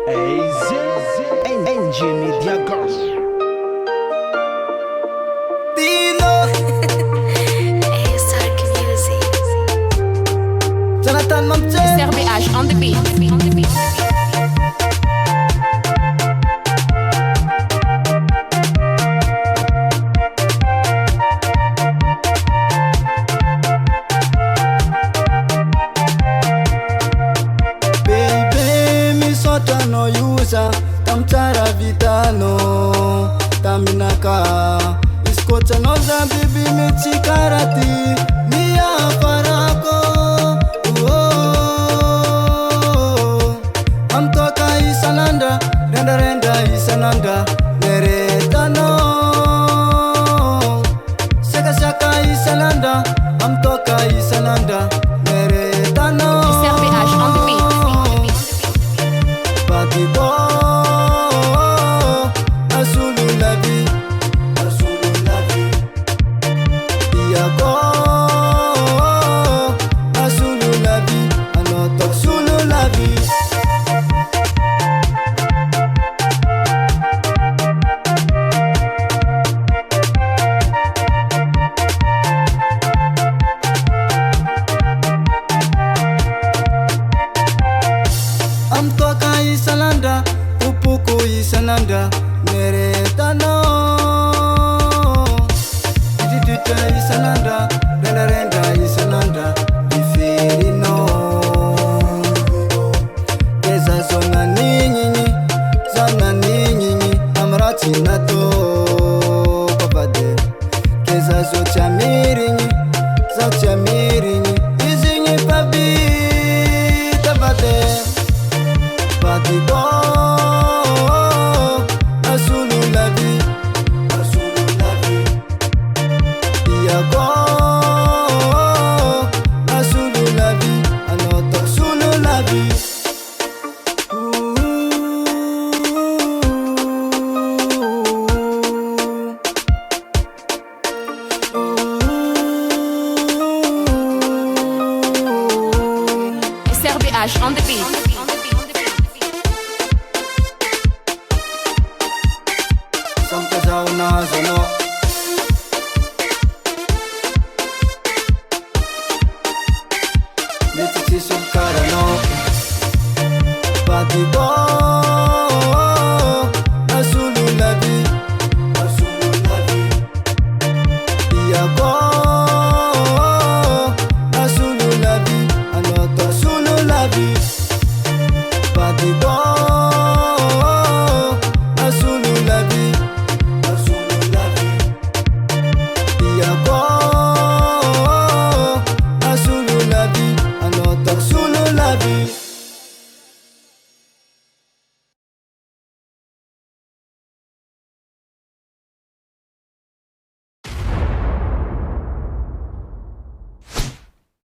Easy NG Media Girls. Dino Sark Music. Jonathan Mamche SRBH on the beat. Baby mi sota no yusa Tamtara vitano Taminaka Iskota noza bibi mi chikarati Mia farako Amtoka isananda Renda renda isananda Neretano Seka seka isananda Amtoka isananda Neretano SRBH on the beat. Patibo Asulu la vie Iako Asulu la vie Anoto Sulu la vie Amtoka isananda Upuku isananda Neretano Ididita isananda Renda renda isananda Bifirino Keza zona ninyinyi Zona ninyinyi Amrati nato Papade Keza zo chamirinyi Zo chamirinyi Izinyi pabi Tabade Patibo Asulu la vie Iako Asulu la vie Anoto Sulu la vie SRBH on the beat. Sampai sauna sono Metici sul carano Patibo